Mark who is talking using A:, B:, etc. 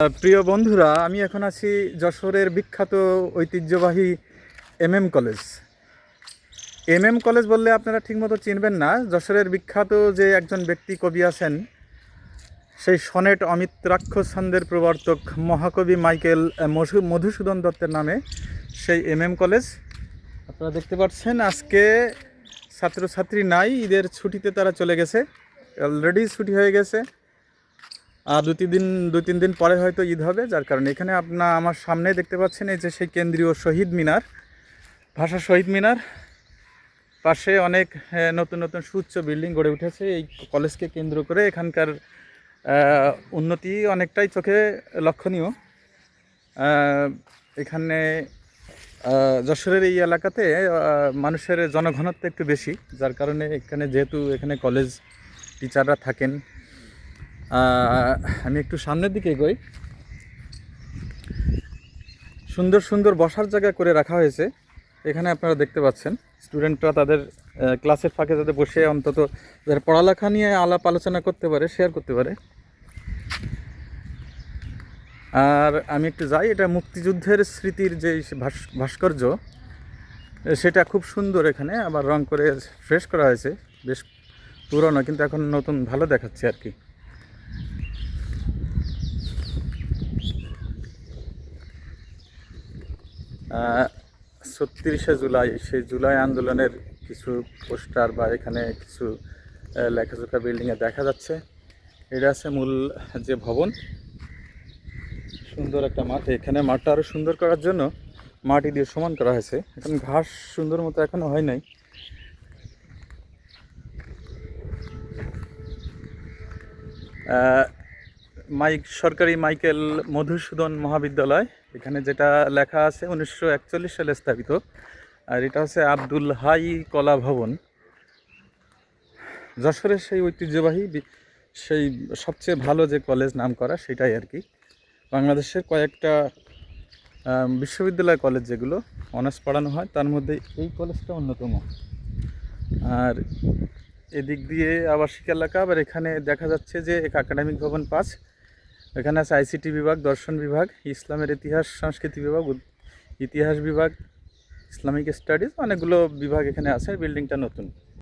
A: প্রিয় বন্ধুরা, আমি এখন আছি যশোরের বিখ্যাত ঐতিহ্যবাহী কলেজ। কলেজ বললে আপনারা ঠিকমতো চিনবেন না। যশোরের বিখ্যাত যে একজন ব্যক্তি কবি আছেন, সেই সনেট অমিত রাক্ষস ছন্দের প্রবর্তক মহাকবি মাইকেল মধুসূদন দত্তের নামে সেই কলেজ। আপনারা দেখতে পাচ্ছেন আজকে ছাত্রছাত্রী নাই, ঈদের ছুটিতে তারা চলে গেছে। অলরেডি ছুটি হয়ে গেছে, আর দু তিন দিন পরে হয়তো ঈদ হবে। যার কারণে এখানে আমার সামনে দেখতে পাচ্ছেন এই যে সেই কেন্দ্রীয় শহীদ মিনার, ভাষা শহীদ মিনার। পাশে অনেক নতুন নতুন সুউচ্চ বিল্ডিং গড়ে উঠেছে এই কলেজকে কেন্দ্র করে। এখানকার উন্নতি অনেকটাই চোখে লক্ষণীয়। এখানে যশোরের এই এলাকাতে মানুষের জনঘনত্ব একটু বেশি, যার কারণে যেহেতু এখানে কলেজ টিচাররা থাকেন। আমি একটু সামনের দিকে এগোই। সুন্দর সুন্দর বসার জায়গা করে রাখা হয়েছে এখানে, আপনারা দেখতে পাচ্ছেন। স্টুডেন্টরা তাদের ক্লাসের ফাঁকে যাতে বসে অন্তত যারা পড়ালেখা নিয়ে আলাপ আলোচনা করতে পারে, শেয়ার করতে পারে। আর আমি একটু যাই, এটা মুক্তিযুদ্ধের স্মৃতির যে ভাস্কর্য, সেটা খুব সুন্দর। এখানে আবার রং করে ফ্রেশ করা হয়েছে, বেশ পুরনো কিন্তু এখন নতুন ভালো দেখাচ্ছে আর কি। ৩৬শে জুলাই, সেই জুলাই আন্দোলনের কিছু পোস্টার বা এখানে কিছু লেখাজোখা বিল্ডিংয়ে দেখা যাচ্ছে। এটা আছে মূল যে ভবন। সুন্দর একটা মাঠ, এখানে মাঠটা আরও সুন্দর করার জন্য মাটি দিয়ে সমান করা হয়েছে। এখন ঘাস সুন্দর মতো এখনো হয় নাই। সরকারি মাইকেল মধুসূদন মহাবিদ্যালয়, এখানে যেটা লেখা আছে 1941 সালে স্থাপিত। আর এটা হচ্ছে আব্দুল হাই কলা ভবন। যশোরের সেই ঐতিহ্যবাহী সেই সবচেয়ে ভালো যে কলেজ নাম করা, সেটাই আর কি। বাংলাদেশের কয়েকটা বিশ্ববিদ্যালয় কলেজ যেগুলো অনার্স পড়ানো হয়, তার মধ্যে এই কলেজটা অন্যতম। আর এদিক দিয়ে আবাসিক এলাকা। আবার এখানে দেখা যাচ্ছে যে একাডেমিক ভবন 5, এখানে আছে আইসিটি বিভাগ, দর্শন বিভাগ, ইসলামের ইতিহাস সংস্কৃতি বিভাগ, ইতিহাস বিভাগ, ইসলামিক স্টাডিজ, অনেকগুলো বিভাগ এখানে আছে। বিল্ডিংটা নতুন।